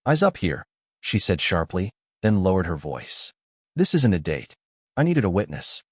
"Eyes up here," she said sharply, then lowered her voice. "This isn't a date. I needed a witness."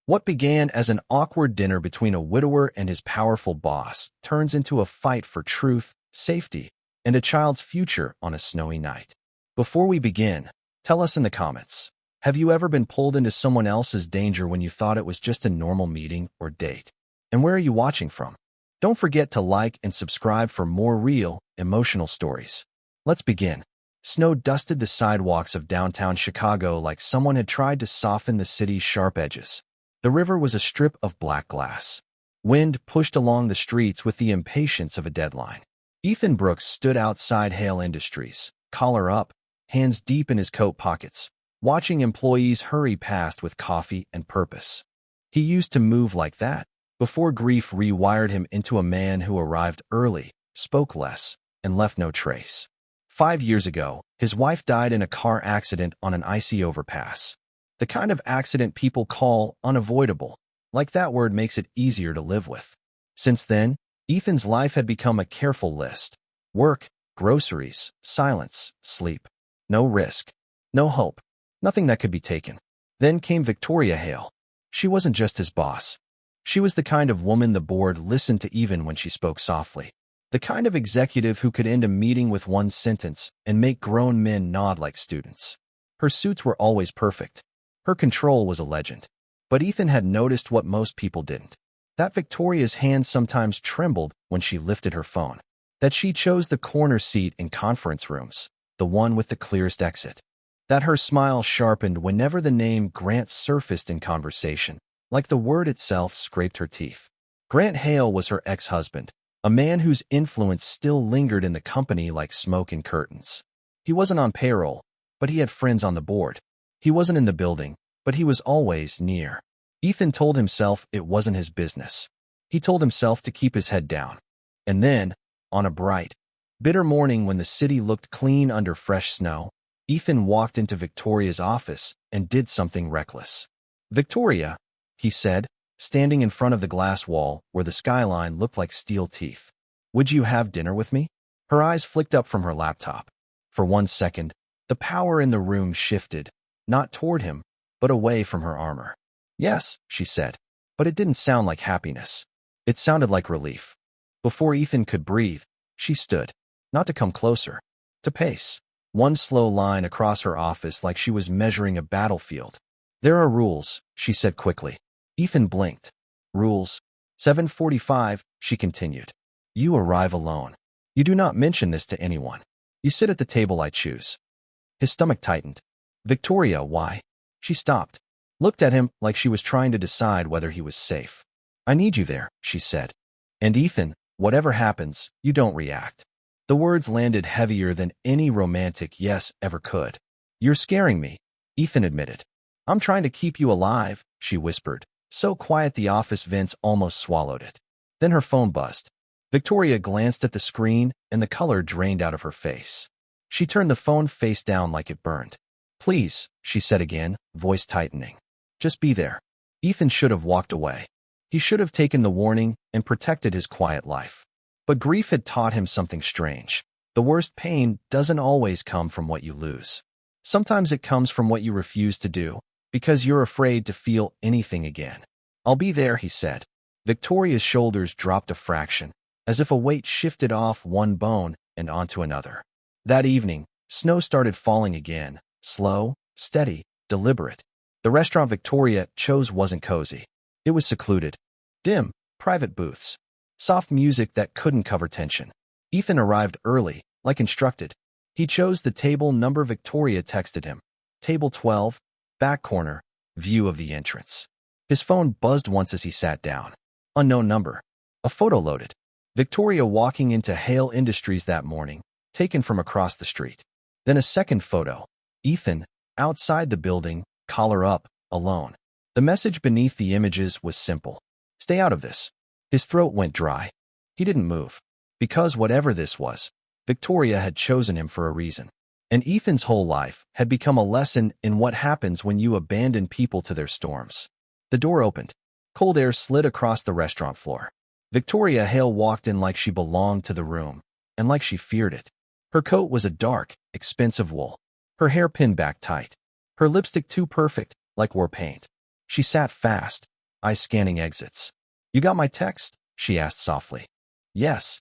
What began as an awkward dinner between a widower and his powerful boss turns into a fight for truth, safety, and a child's future on a snowy night. Before we begin, tell us in the comments, have you ever been pulled into someone else's danger when you thought it was just a normal meeting or date? And where are you watching from? Don't forget to like and subscribe for more real, emotional stories. Let's begin. Snow dusted the sidewalks of downtown Chicago like someone had tried to soften the city's sharp edges. The river was a strip of black glass. Wind pushed along the streets with the impatience of a deadline. Ethan Brooks stood outside Hale Industries, collar up, hands deep in his coat pockets, watching employees hurry past with coffee and purpose. He used to move like that, before grief rewired him into a man who arrived early, spoke less, and left no trace. 5 years ago, his wife died in a car accident on an icy overpass. The kind of accident people call unavoidable, like that word makes it easier to live with. Since then, Ethan's life had become a careful list. Work, groceries, silence, sleep. No risk. No hope. Nothing that could be taken. Then came Victoria Hale. She wasn't just his boss. She was the kind of woman the board listened to even when she spoke softly. The kind of executive who could end a meeting with one sentence and make grown men nod like students. Her suits were always perfect. Her control was a legend. But Ethan had noticed what most people didn't. That Victoria's hand sometimes trembled when she lifted her phone. That she chose the corner seat in conference rooms, the one with the clearest exit. That her smile sharpened whenever the name Grant surfaced in conversation, like the word itself scraped her teeth. Grant Hale was her ex-husband, a man whose influence still lingered in the company like smoke in curtains. He wasn't on payroll, but he had friends on the board. He wasn't in the building, but he was always near. Ethan told himself it wasn't his business. He told himself to keep his head down. And then, on a bright, bitter morning when the city looked clean under fresh snow, Ethan walked into Victoria's office and did something reckless. "Victoria," he said, standing in front of the glass wall where the skyline looked like steel teeth. "Would you have dinner with me?" Her eyes flicked up from her laptop. For 1 second, the power in the room shifted, not toward him, but away from her armor. "Yes," she said, but it didn't sound like happiness. It sounded like relief. Before Ethan could breathe, she stood, not to come closer, to pace. One slow line across her office like she was measuring a battlefield. "There are rules," she said quickly. Ethan blinked. "Rules. 7:45, she continued. "You arrive alone. You do not mention this to anyone. You sit at the table I choose." His stomach tightened. "Victoria, why?" She stopped, looked at him like she was trying to decide whether he was safe. "I need you there," she said. "And Ethan, whatever happens, you don't react." The words landed heavier than any romantic yes ever could. "You're scaring me," Ethan admitted. "I'm trying to keep you alive," she whispered, so quiet the office vents almost swallowed it. Then her phone buzzed. Victoria glanced at the screen, and the color drained out of her face. She turned the phone face down like it burned. "Please," she said again, voice tightening. "Just be there." Ethan should have walked away. He should have taken the warning and protected his quiet life. But grief had taught him something strange. The worst pain doesn't always come from what you lose. Sometimes it comes from what you refuse to do, because you're afraid to feel anything again. "I'll be there," he said. Victoria's shoulders dropped a fraction, as if a weight shifted off one bone and onto another. That evening, snow started falling again, slow, steady, deliberate. The restaurant Victoria chose wasn't cozy. It was secluded. Dim, private booths. Soft music that couldn't cover tension. Ethan arrived early, like instructed. He chose the table number Victoria texted him. Table 12, back corner, view of the entrance. His phone buzzed once as he sat down. Unknown number. A photo loaded. Victoria walking into Hale Industries that morning, taken from across the street. Then a second photo. Ethan, outside the building, collar up, alone. The message beneath the images was simple. "Stay out of this." His throat went dry. He didn't move. Because whatever this was, Victoria had chosen him for a reason. And Ethan's whole life had become a lesson in what happens when you abandon people to their storms. The door opened. Cold air slid across the restaurant floor. Victoria Hale walked in like she belonged to the room, and like she feared it. Her coat was a dark, expensive wool. Her hair pinned back tight. Her lipstick too perfect, like war paint. She sat fast, eyes scanning exits. "You got my text?" she asked softly. "Yes."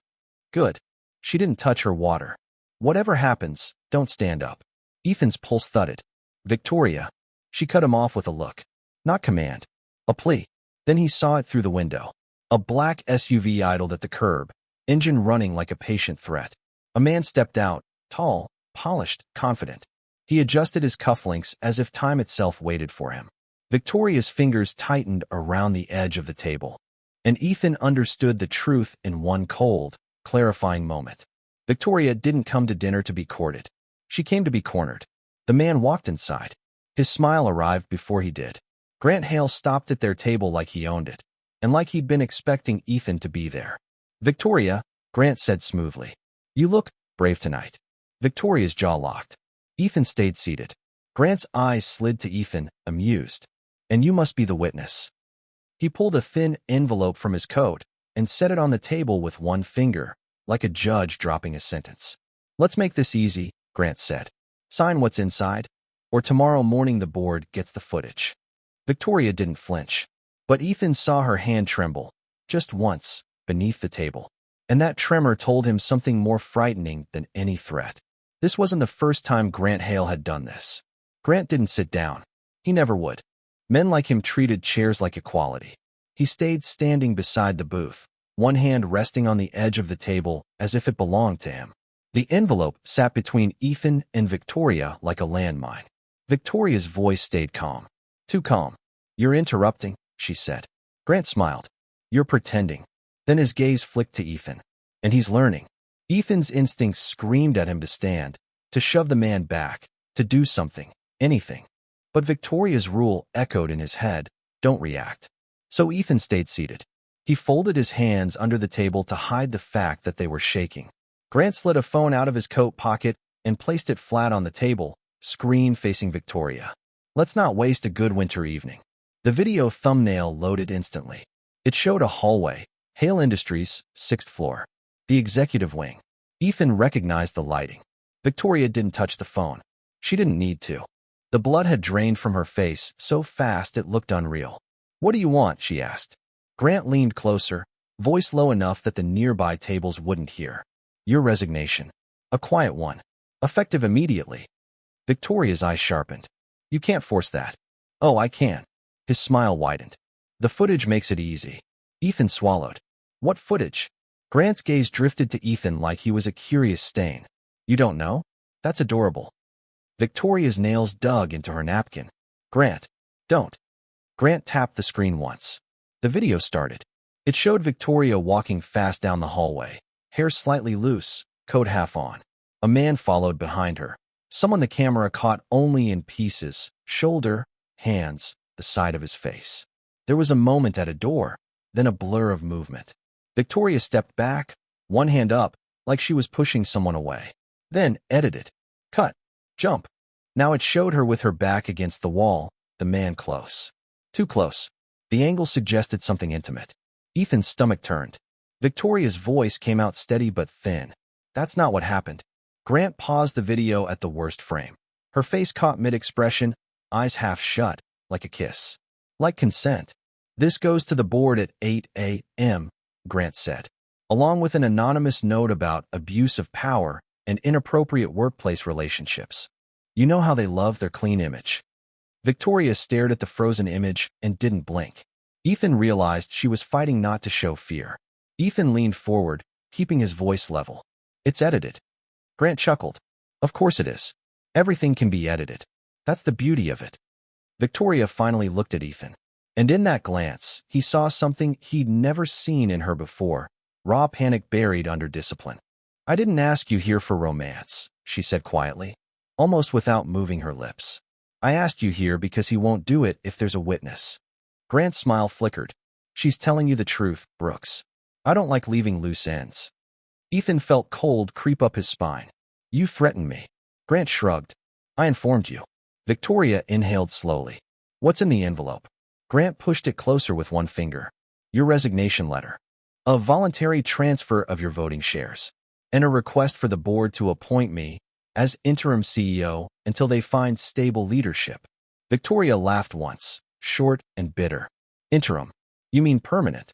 "Good." She didn't touch her water. "Whatever happens, don't stand up." Ethan's pulse thudded. "Victoria." She cut him off with a look. Not command. A plea. Then he saw it through the window. A black SUV idled at the curb, engine running like a patient threat. A man stepped out, tall, polished, confident. He adjusted his cufflinks as if time itself waited for him. Victoria's fingers tightened around the edge of the table, and Ethan understood the truth in one cold, clarifying moment. Victoria didn't come to dinner to be courted. She came to be cornered. The man walked inside. His smile arrived before he did. Grant Hale stopped at their table like he owned it, and like he'd been expecting Ethan to be there. "Victoria," Grant said smoothly. "You look brave tonight." Victoria's jaw locked. Ethan stayed seated. Grant's eyes slid to Ethan, amused. "And you must be the witness." He pulled a thin envelope from his coat and set it on the table with one finger, like a judge dropping a sentence. "Let's make this easy," Grant said. "Sign what's inside, or tomorrow morning the board gets the footage." Victoria didn't flinch, but Ethan saw her hand tremble, just once, beneath the table. And that tremor told him something more frightening than any threat. This wasn't the first time Grant Hale had done this. Grant didn't sit down. He never would. Men like him treated chairs like equality. He stayed standing beside the booth, one hand resting on the edge of the table as if it belonged to him. The envelope sat between Ethan and Victoria like a landmine. Victoria's voice stayed calm. Too calm. "You're interrupting," she said. Grant smiled. "You're pretending." Then his gaze flicked to Ethan. "And he's learning." Ethan's instincts screamed at him to stand, to shove the man back, to do something, anything. But Victoria's rule echoed in his head, "Don't react." So Ethan stayed seated. He folded his hands under the table to hide the fact that they were shaking. Grant slid a phone out of his coat pocket and placed it flat on the table, screen facing Victoria. "Let's not waste a good winter evening." The video thumbnail loaded instantly. It showed a hallway, Hale Industries, 6th floor. The executive wing. Ethan recognized the lighting. Victoria didn't touch the phone. She didn't need to. The blood had drained from her face so fast it looked unreal. "What do you want?" she asked. Grant leaned closer, voice low enough that the nearby tables wouldn't hear. "Your resignation. A quiet one. Effective immediately." Victoria's eyes sharpened. "You can't force that." "Oh, I can." His smile widened. "The footage makes it easy." Ethan swallowed. "What footage?" Grant's gaze drifted to Ethan like he was a curious stain. "You don't know? That's adorable." Victoria's nails dug into her napkin. "Grant, don't." Grant tapped the screen once. The video started. It showed Victoria walking fast down the hallway, hair slightly loose, coat half on. A man followed behind her. Someone the camera caught only in pieces, shoulder, hands, the side of his face. There was a moment at a door, then a blur of movement. Victoria stepped back, one hand up, like she was pushing someone away. Then edited. Cut. Jump. Now it showed her with her back against the wall, the man close. Too close. The angle suggested something intimate. Ethan's stomach turned. Victoria's voice came out steady but thin. "That's not what happened." Grant paused the video at the worst frame. Her face caught mid-expression, eyes half shut, like a kiss. "Like consent." "This goes to the board at 8 a.m., Grant said, along with an anonymous note about abuse of power and inappropriate workplace relationships. You know how they love their clean image." Victoria stared at the frozen image and didn't blink. Ethan realized she was fighting not to show fear. Ethan leaned forward, keeping his voice level. "It's edited." Grant chuckled. "Of course it is. Everything can be edited. That's the beauty of it." Victoria finally looked at Ethan. And in that glance, he saw something he'd never seen in her before, raw panic buried under discipline. "I didn't ask you here for romance," she said quietly, almost without moving her lips. "I asked you here because he won't do it if there's a witness." Grant's smile flickered. "She's telling you the truth, Brooks. I don't like leaving loose ends." Ethan felt cold creep up his spine. "You threatened me." Grant shrugged. "I informed you." Victoria inhaled slowly. "What's in the envelope?" Grant pushed it closer with one finger. "Your resignation letter. A voluntary transfer of your voting shares." and a request for the board to appoint me as interim CEO until they find stable leadership. Victoria laughed once, short and bitter. Interim? You mean permanent?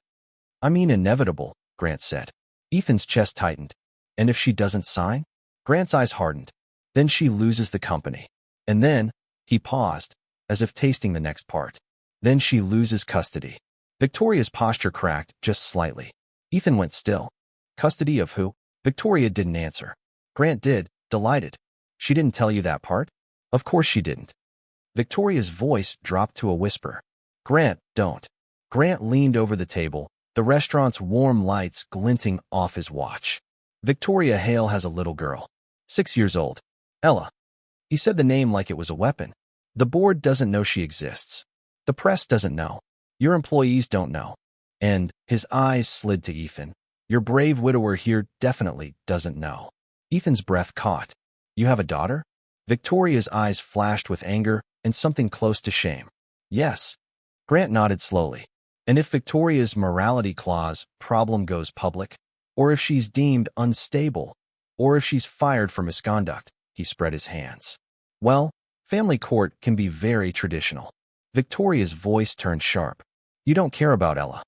I mean inevitable, Grant said. Ethan's chest tightened. And if she doesn't sign? Grant's eyes hardened. Then she loses the company. And then, he paused, as if tasting the next part. Then she loses custody. Victoria's posture cracked just slightly. Ethan went still. Custody of who? Victoria didn't answer. Grant did, delighted. She didn't tell you that part? Of course she didn't. Victoria's voice dropped to a whisper. Grant, don't. Grant leaned over the table, the restaurant's warm lights glinting off his watch. Victoria Hale has a little girl. 6 years old. Ella. He said the name like it was a weapon. The board doesn't know she exists. The press doesn't know. Your employees don't know. And his eyes slid to Ethan. Your brave widower here definitely doesn't know. Ethan's breath caught. You have a daughter? Victoria's eyes flashed with anger and something close to shame. Yes. Grant nodded slowly. And if Victoria's morality clause problem goes public, or if she's deemed unstable, or if she's fired for misconduct, he spread his hands. Well, family court can be very traditional. Victoria's voice turned sharp. You don't care about Ella.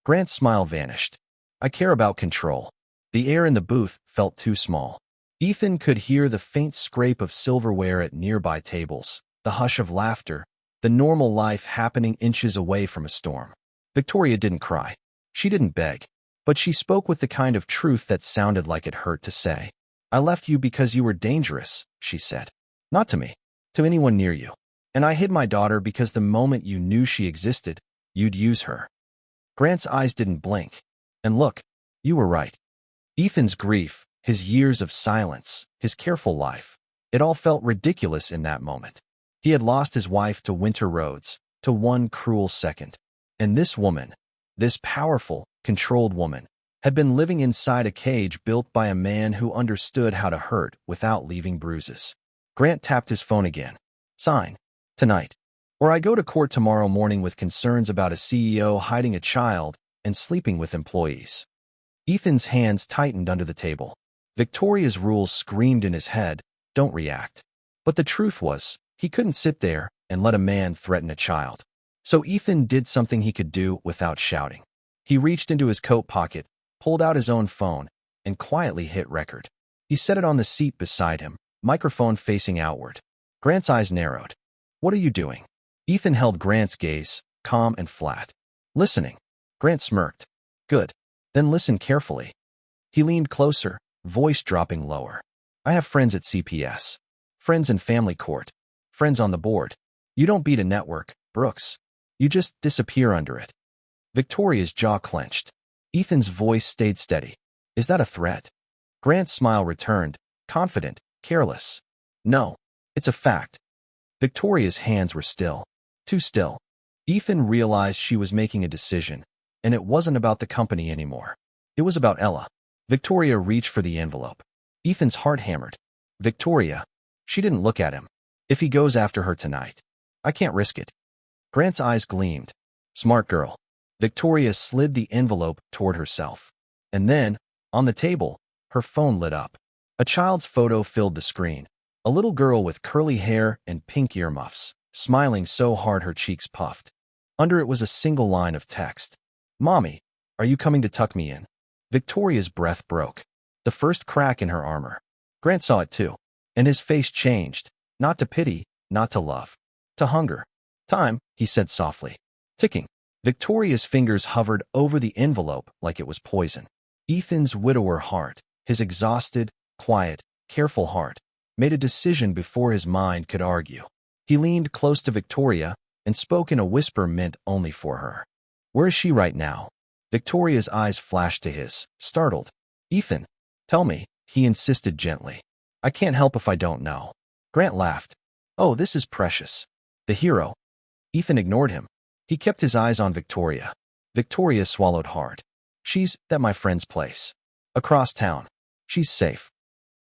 Grant's smile vanished. I care about control. The air in the booth felt too small. Ethan could hear the faint scrape of silverware at nearby tables, the hush of laughter, the normal life happening inches away from a storm. Victoria didn't cry. She didn't beg. But she spoke with the kind of truth that sounded like it hurt to say. I left you because you were dangerous, she said. Not to me. To anyone near you. And I hid my daughter because the moment you knew she existed, you'd use her. Grant's eyes didn't blink. And look, you were right. Ethan's grief, his years of silence, his careful life, it all felt ridiculous in that moment. He had lost his wife to winter roads, to one cruel second. And this woman, this powerful, controlled woman, had been living inside a cage built by a man who understood how to hurt without leaving bruises. Grant tapped his phone again. Sign. Tonight. Or I go to court tomorrow morning with concerns about a CEO hiding a child and sleeping with employees. Ethan's hands tightened under the table. Victoria's rules screamed in his head, don't react. But the truth was, he couldn't sit there and let a man threaten a child. So Ethan did something he could do without shouting. He reached into his coat pocket, pulled out his own phone, and quietly hit record. He set it on the seat beside him, microphone facing outward. Grant's eyes narrowed. What are you doing? Ethan held Grant's gaze, calm and flat. Listening. Grant smirked. Good. Then listen carefully. He leaned closer, voice dropping lower. I have friends at CPS. Friends in family court. Friends on the board. You don't beat a network, Brooks. You just disappear under it. Victoria's jaw clenched. Ethan's voice stayed steady. Is that a threat? Grant's smile returned, confident, careless. No, it's a fact. Victoria's hands were still. Too still. Ethan realized she was making a decision, and it wasn't about the company anymore. It was about Ella. Victoria reached for the envelope. Ethan's heart hammered. Victoria. She didn't look at him. If he goes after her tonight, I can't risk it. Grant's eyes gleamed. Smart girl. Victoria slid the envelope toward herself. And then, on the table, her phone lit up. A child's photo filled the screen. A little girl with curly hair and pink earmuffs, smiling so hard her cheeks puffed. Under it was a single line of text. Mommy, are you coming to tuck me in? Victoria's breath broke. The first crack in her armor. Grant saw it too. And his face changed. Not to pity, not to love. To hunger. Time, he said softly. Ticking. Victoria's fingers hovered over the envelope like it was poison. Ethan's widower heart, his exhausted, quiet, careful heart, made a decision before his mind could argue. He leaned close to Victoria and spoke in a whisper meant only for her. Where is she right now? Victoria's eyes flashed to his, startled. Ethan, tell me, he insisted gently. I can't help if I don't know. Grant laughed. Oh, this is precious. The hero. Ethan ignored him. He kept his eyes on Victoria. Victoria swallowed hard. She's at my friend's place. Across town. She's safe.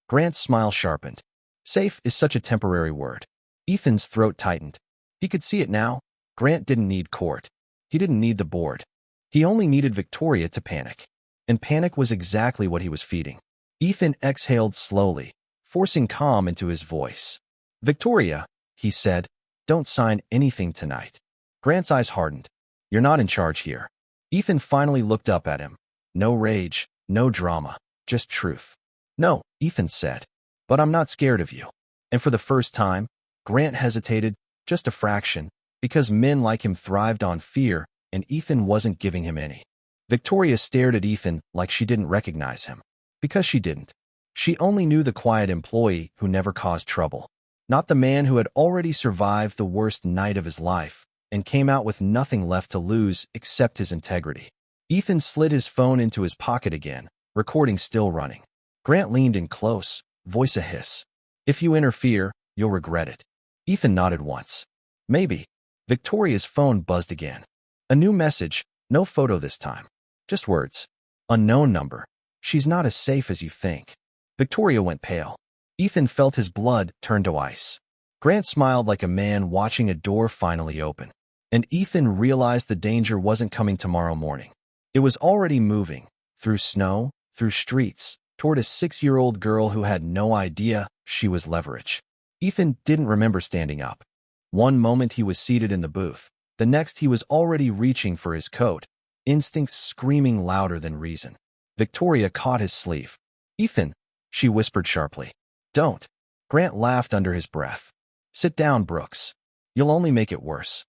Grant's smile sharpened. Safe is such a temporary word. Ethan's throat tightened. He could see it now. Grant didn't need court. He didn't need the board. He only needed Victoria to panic. And panic was exactly what he was feeding. Ethan exhaled slowly, forcing calm into his voice. Victoria, he said, don't sign anything tonight. Grant's eyes hardened. You're not in charge here. Ethan finally looked up at him. No rage, no drama, just truth. No, Ethan said, but I'm not scared of you. And for the first time, Grant hesitated, just a fraction, because men like him thrived on fear, and Ethan wasn't giving him any. Victoria stared at Ethan like she didn't recognize him. Because she didn't. She only knew the quiet employee who never caused trouble. Not the man who had already survived the worst night of his life and came out with nothing left to lose except his integrity. Ethan slid his phone into his pocket again, recording still running. Grant leaned in close, voice a hiss. If you interfere, you'll regret it. Ethan nodded once. Maybe. Victoria's phone buzzed again. A new message, no photo this time. Just words. Unknown number. She's not as safe as you think. Victoria went pale. Ethan felt his blood turn to ice. Grant smiled like a man watching a door finally open. And Ethan realized the danger wasn't coming tomorrow morning. It was already moving, through snow, through streets, toward a 6-year-old girl who had no idea she was leverage. Ethan didn't remember standing up. One moment he was seated in the booth. The next he was already reaching for his coat, instincts screaming louder than reason. Victoria caught his sleeve. Ethan, she whispered sharply. Don't. Grant laughed under his breath. Sit down, Brooks. You'll only make it worse.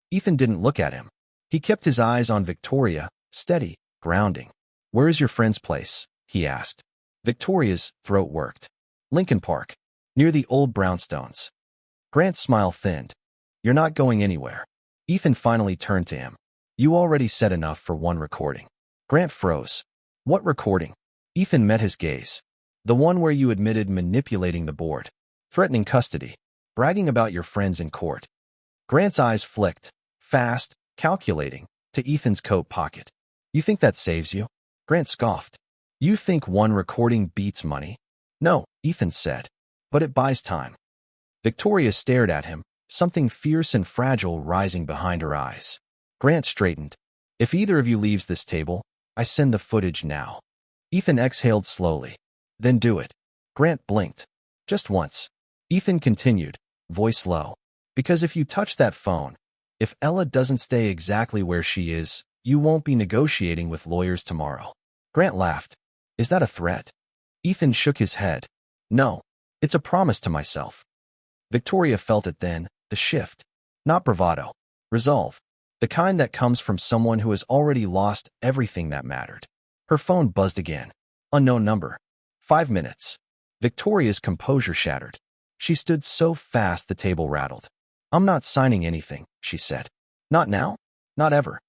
Ethan didn't look at him. He kept his eyes on Victoria, steady, grounding. Where is your friend's place? He asked. Victoria's throat worked. Lincoln Park, near the old brownstones. Grant's smile thinned. You're not going anywhere. Ethan finally turned to him. You already said enough for one recording. Grant froze. What recording? Ethan met his gaze. The one where you admitted manipulating the board, threatening custody, bragging about your friends in court. Grant's eyes flicked, fast, calculating, to Ethan's coat pocket. You think that saves you? Grant scoffed. You think one recording beats money? No, Ethan said. But it buys time. Victoria stared at him, something fierce and fragile rising behind her eyes. Grant straightened. If either of you leaves this table, I send the footage now. Ethan exhaled slowly. Then do it. Grant blinked. Just once. Ethan continued, voice low. Because if you touch that phone, if Ella doesn't stay exactly where she is, you won't be negotiating with lawyers tomorrow. Grant laughed. Is that a threat? Ethan shook his head. No. It's a promise to myself. Victoria felt it then, the shift. Not bravado. Resolve. The kind that comes from someone who has already lost everything that mattered. Her phone buzzed again. Unknown number. 5 minutes. Victoria's composure shattered. She stood so fast the table rattled. I'm not signing anything, she said. Not now? Not ever.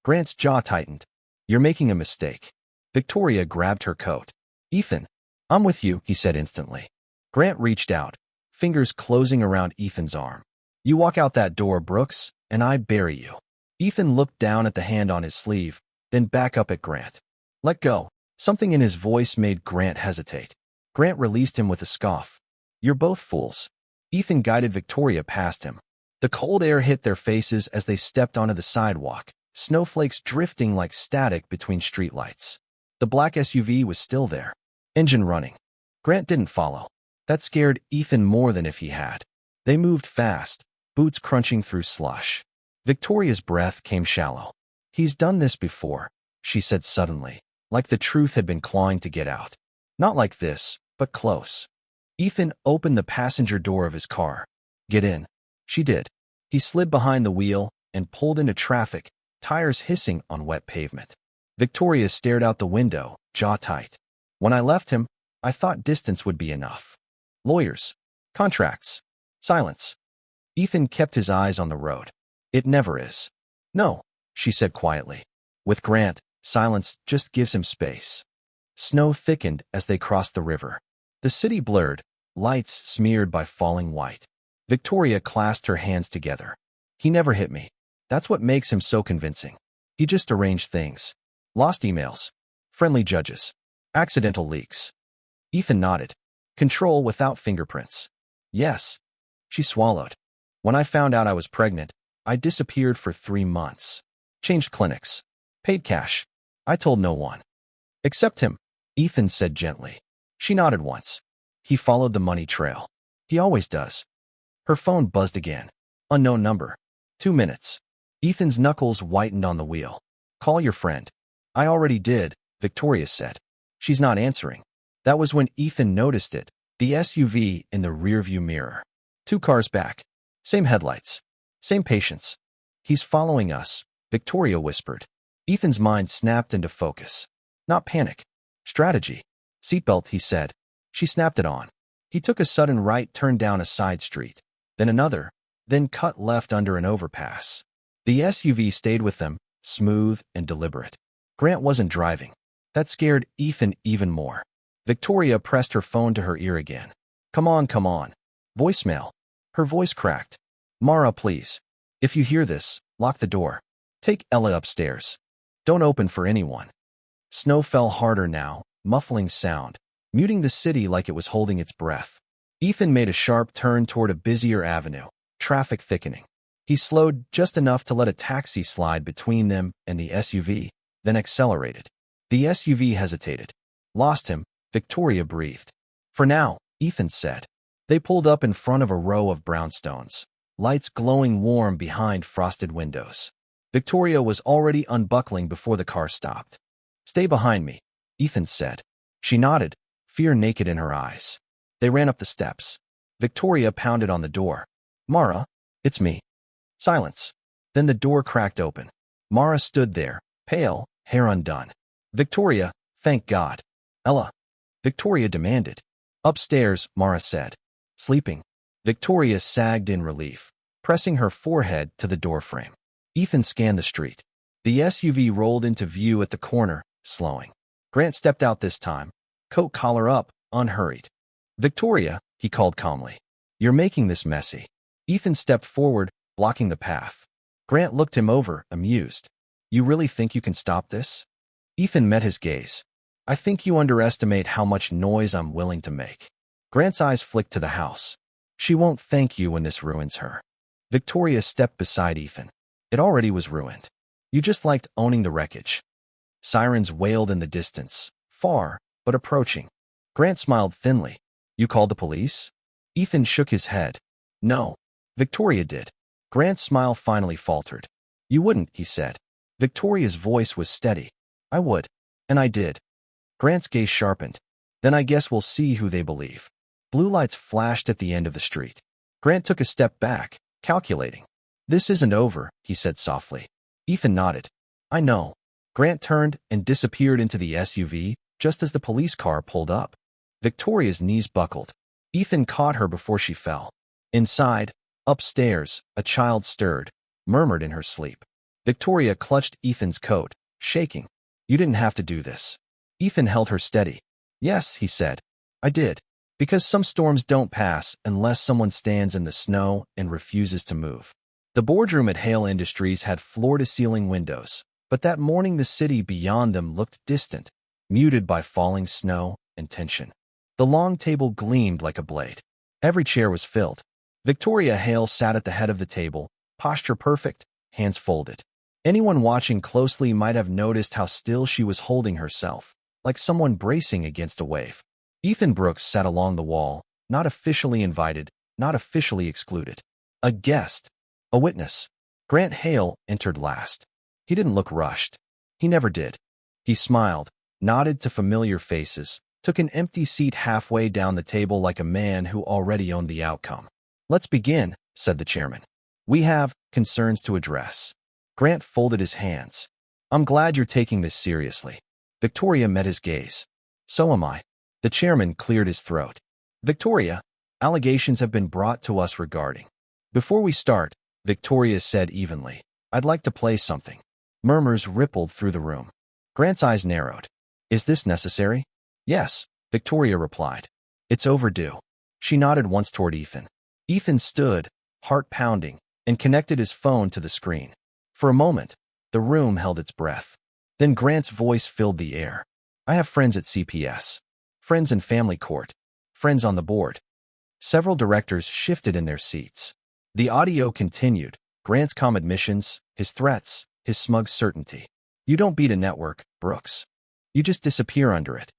Grant's jaw tightened. You're making a mistake. Victoria grabbed her coat. Ethan, I'm with you, he said instantly. Grant reached out, fingers closing around Ethan's arm. You walk out that door, Brooks, and I bury you. Ethan looked down at the hand on his sleeve, then back up at Grant. Let go. Something in his voice made Grant hesitate. Grant released him with a scoff. You're both fools. Ethan guided Victoria past him. The cold air hit their faces as they stepped onto the sidewalk, snowflakes drifting like static between streetlights. The black SUV was still there, engine running. Grant didn't follow. That scared Ethan more than if he had. They moved fast, boots crunching through slush. Victoria's breath came shallow. He's done this before, she said suddenly, like the truth had been clawing to get out. Not like this, but close. Ethan opened the passenger door of his car. Get in. She did. He slid behind the wheel and pulled into traffic, tires hissing on wet pavement. Victoria stared out the window, jaw tight. When I left him, I thought distance would be enough. Lawyers. Contracts. Silence. Ethan kept his eyes on the road. It never is. No, she said quietly. With Grant, silence just gives him space. Snow thickened as they crossed the river. The city blurred, lights smeared by falling white. Victoria clasped her hands together. He never hit me. That's what makes him so convincing. He just arranged things. Lost emails. Friendly judges. Accidental leaks. Ethan nodded. Control without fingerprints. Yes. She swallowed. When I found out I was pregnant, I disappeared for 3 months. Changed clinics. Paid cash. I told no one. Except him, Ethan said gently. She nodded once. He followed the money trail. He always does. Her phone buzzed again. Unknown number. 2 minutes. Ethan's knuckles whitened on the wheel. Call your friend. I already did, Victoria said. She's not answering. That was when Ethan noticed it, the SUV in the rearview mirror. 2 cars back. Same headlights. Same patience. He's following us, Victoria whispered. Ethan's mind snapped into focus. Not panic. Strategy. Seatbelt, he said. She snapped it on. He took a sudden right turn down a side street, then another, then cut left under an overpass. The SUV stayed with them, smooth and deliberate. Grant wasn't driving. That scared Ethan even more. Victoria pressed her phone to her ear again. Come on, come on. Voicemail. Her voice cracked. Mara, please. If you hear this, lock the door. Take Ella upstairs. Don't open for anyone. Snow fell harder now, muffling sound, muting the city like it was holding its breath. Ethan made a sharp turn toward a busier avenue, traffic thickening. He slowed just enough to let a taxi slide between them and the SUV, then accelerated. The SUV hesitated. Lost him, Victoria breathed. For now, Ethan said. They pulled up in front of a row of brownstones, lights glowing warm behind frosted windows. Victoria was already unbuckling before the car stopped. Stay behind me, Ethan said. She nodded, fear naked in her eyes. They ran up the steps. Victoria pounded on the door. Mara, it's me. Silence. Then the door cracked open. Mara stood there, pale, hair undone. Victoria, thank God. Ella. Victoria demanded. Upstairs, Mara said. Sleeping. Victoria sagged in relief, pressing her forehead to the doorframe. Ethan scanned the street. The SUV rolled into view at the corner, slowing. Grant stepped out this time, coat collar up, unhurried. Victoria, he called calmly. You're making this messy. Ethan stepped forward, blocking the path. Grant looked him over, amused. You really think you can stop this? Ethan met his gaze. I think you underestimate how much noise I'm willing to make. Grant's eyes flicked to the house. She won't thank you when this ruins her. Victoria stepped beside Ethan. It already was ruined. You just liked owning the wreckage. Sirens wailed in the distance, far, but approaching. Grant smiled thinly. You called the police? Ethan shook his head. No. Victoria did. Grant's smile finally faltered. You wouldn't, he said. Victoria's voice was steady. I would. And I did. Grant's gaze sharpened. Then I guess we'll see who they believe. Blue lights flashed at the end of the street. Grant took a step back, calculating. This isn't over, he said softly. Ethan nodded. I know. Grant turned and disappeared into the SUV just as the police car pulled up. Victoria's knees buckled. Ethan caught her before she fell. Inside, upstairs, a child stirred, murmured in her sleep. Victoria clutched Ethan's coat, shaking. You didn't have to do this. Ethan held her steady. Yes, he said. I did. Because some storms don't pass unless someone stands in the snow and refuses to move. The boardroom at Hale Industries had floor-to-ceiling windows, but that morning the city beyond them looked distant, muted by falling snow and tension. The long table gleamed like a blade. Every chair was filled. Victoria Hale sat at the head of the table, posture perfect, hands folded. Anyone watching closely might have noticed how still she was holding herself, like someone bracing against a wave. Ethan Brooks sat along the wall, not officially invited, not officially excluded. A guest. A witness. Grant Hale entered last. He didn't look rushed. He never did. He smiled, nodded to familiar faces, took an empty seat halfway down the table like a man who already owned the outcome. Let's begin, said the chairman. We have concerns to address. Grant folded his hands. I'm glad you're taking this seriously. Victoria met his gaze. So am I. The chairman cleared his throat. Victoria, allegations have been brought to us regarding. Before we start, Victoria said evenly, I'd like to play something. Murmurs rippled through the room. Grant's eyes narrowed. Is this necessary? Yes, Victoria replied. It's overdue. She nodded once toward Ethan. Ethan stood, heart pounding, and connected his phone to the screen. For a moment, the room held its breath. Then Grant's voice filled the air. I have friends at CPS. Friends in family court. Friends on the board. Several directors shifted in their seats. The audio continued, Grant's calm admissions, his threats, his smug certainty. You don't beat a network, Brooks. You just disappear under it.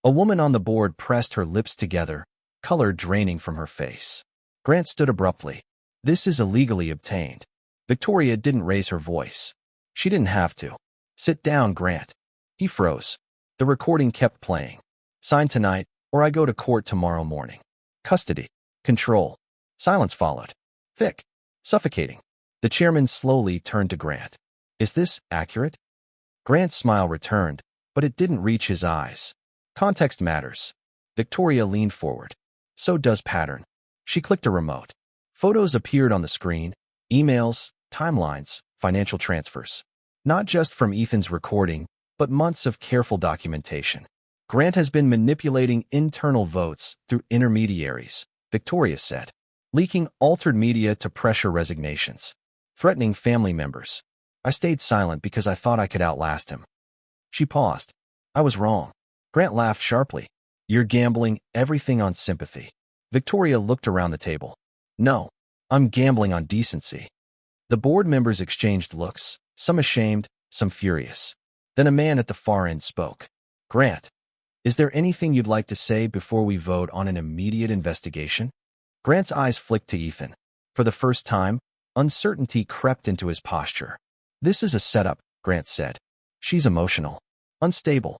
A woman on the board pressed her lips together, color draining from her face. Grant stood abruptly. This is illegally obtained. Victoria didn't raise her voice. She didn't have to. Sit down, Grant. He froze. The recording kept playing. Sign tonight, or I go to court tomorrow morning. Custody. Control. Silence followed. Thick. Suffocating. The chairman slowly turned to Grant. Is this accurate? Grant's smile returned, but it didn't reach his eyes. Context matters. Victoria leaned forward. So does pattern. She clicked a remote. Photos appeared on the screen. Emails, timelines, financial transfers. Not just from Ethan's recording, but months of careful documentation. Grant has been manipulating internal votes through intermediaries, Victoria said, leaking altered media to pressure resignations, threatening family members. I stayed silent because I thought I could outlast him. She paused. I was wrong. Grant laughed sharply. You're gambling everything on sympathy. Victoria looked around the table. No, I'm gambling on decency. The board members exchanged looks, some ashamed, some furious. Then a man at the far end spoke. Grant, is there anything you'd like to say before we vote on an immediate investigation? Grant's eyes flicked to Ethan. For the first time, uncertainty crept into his posture. This is a setup, Grant said. She's emotional. Unstable.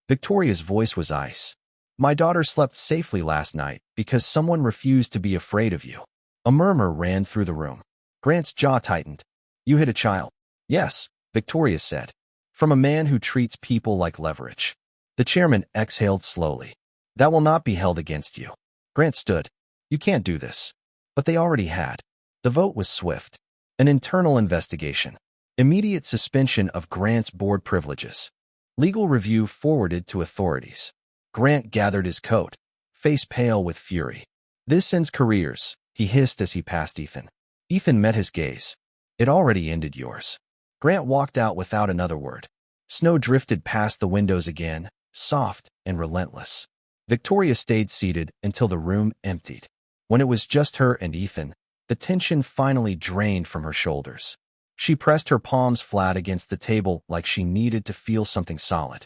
Victoria's voice was ice. My daughter slept safely last night because someone refused to be afraid of you. A murmur ran through the room. Grant's jaw tightened. You hit a child. Yes, Victoria said. From a man who treats people like leverage. The chairman exhaled slowly. That will not be held against you. Grant stood. You can't do this. But they already had. The vote was swift. An internal investigation. Immediate suspension of Grant's board privileges. Legal review forwarded to authorities. Grant gathered his coat, face pale with fury. This ends careers, he hissed as he passed Ethan. Ethan met his gaze. It already ended yours. Grant walked out without another word. Snow drifted past the windows again, soft and relentless. Victoria stayed seated until the room emptied. When it was just her and Ethan, the tension finally drained from her shoulders. She pressed her palms flat against the table like she needed to feel something solid.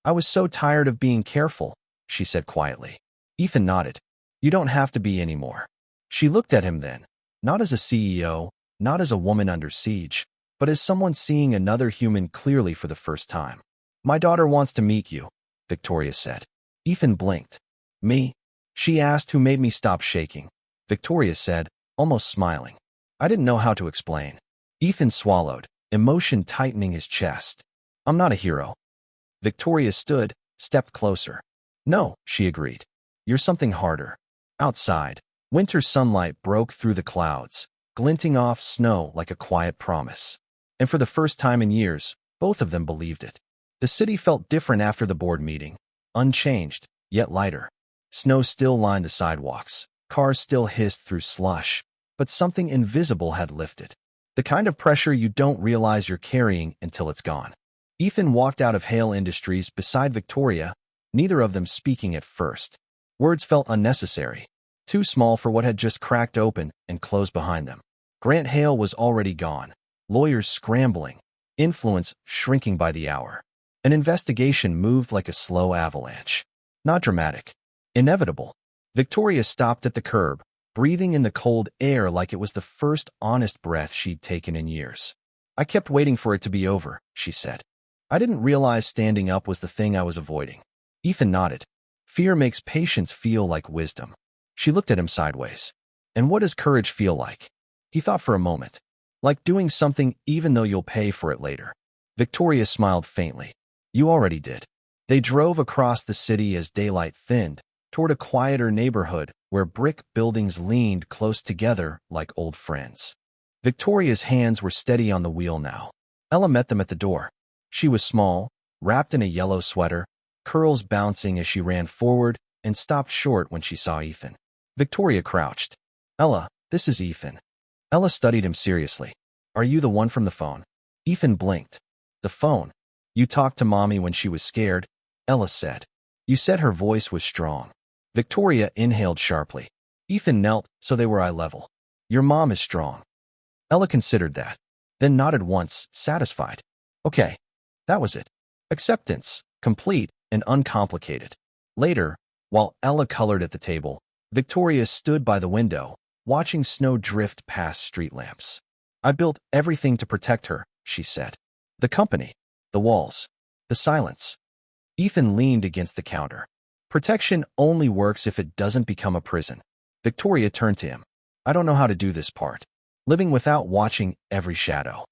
I was so tired of being careful, she said quietly. Ethan nodded. You don't have to be anymore. She looked at him then, not as a CEO, not as a woman under siege, but as someone seeing another human clearly for the first time. My daughter wants to meet you, Victoria said. Ethan blinked. Me? She asked who made me stop shaking. Victoria said, almost smiling. I didn't know how to explain. Ethan swallowed, emotion tightening his chest. I'm not a hero. Victoria stood, stepped closer. No, she agreed. You're something harder. Outside, winter sunlight broke through the clouds, glinting off snow like a quiet promise. And for the first time in years, both of them believed it. The city felt different after the board meeting. Unchanged, yet lighter. Snow still lined the sidewalks. Cars still hissed through slush. But something invisible had lifted. The kind of pressure you don't realize you're carrying until it's gone. Ethan walked out of Hale Industries beside Victoria, neither of them speaking at first. Words felt unnecessary, too small for what had just cracked open and closed behind them. Grant Hale was already gone, lawyers scrambling, influence shrinking by the hour. An investigation moved like a slow avalanche. Not dramatic. Inevitable. Victoria stopped at the curb, breathing in the cold air like it was the first honest breath she'd taken in years. I kept waiting for it to be over, she said. I didn't realize standing up was the thing I was avoiding. Ethan nodded. Fear makes patience feel like wisdom. She looked at him sideways. And what does courage feel like? He thought for a moment. Like doing something even though you'll pay for it later. Victoria smiled faintly. You already did. They drove across the city as daylight thinned, toward a quieter neighborhood where brick buildings leaned close together like old friends. Victoria's hands were steady on the wheel now. Ella met them at the door. She was small, wrapped in a yellow sweater, curls bouncing as she ran forward and stopped short when she saw Ethan. Victoria crouched. Ella, this is Ethan. Ella studied him seriously. Are you the one from the phone? Ethan blinked. The phone. You talked to Mommy when she was scared, Ella said. You said her voice was strong. Victoria inhaled sharply. Ethan knelt so they were eye level. Your mom is strong. Ella considered that, then nodded once, satisfied. Okay. That was it. Acceptance, complete and uncomplicated. Later, while Ella colored at the table, Victoria stood by the window, watching snow drift past street lamps. I built everything to protect her, she said. The company, the walls, the silence. Ethan leaned against the counter. Protection only works if it doesn't become a prison. Victoria turned to him. I don't know how to do this part. Living without watching every shadow.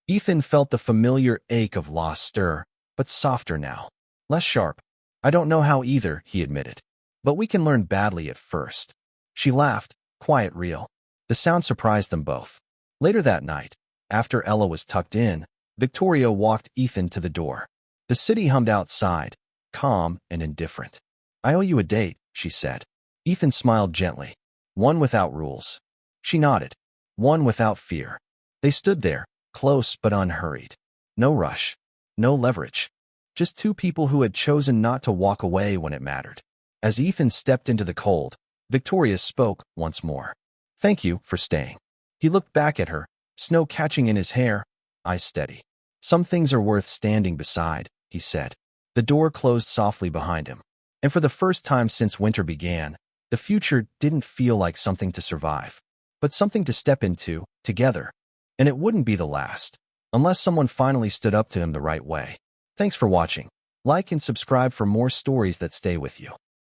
Ethan felt the familiar ache of loss stir, but softer now. Less sharp. I don't know how either, he admitted. But we can learn badly at first. She laughed, quiet real. The sound surprised them both. Later that night, after Ella was tucked in, Victoria walked Ethan to the door. The city hummed outside, calm and indifferent. I owe you a date, she said. Ethan smiled gently. One without rules. She nodded. One without fear. They stood there, close but unhurried. No rush. No leverage. Just two people who had chosen not to walk away when it mattered. As Ethan stepped into the cold, Victoria spoke once more. Thank you for staying. He looked back at her, snow catching in his hair, eyes steady. Some things are worth standing beside, he said. The door closed softly behind him. And for the first time since winter began, the future didn't feel like something to survive, but something to step into, together. And it wouldn't be the last, unless someone finally stood up to him the right way. Thanks for watching. Like and subscribe for more stories that stay with you.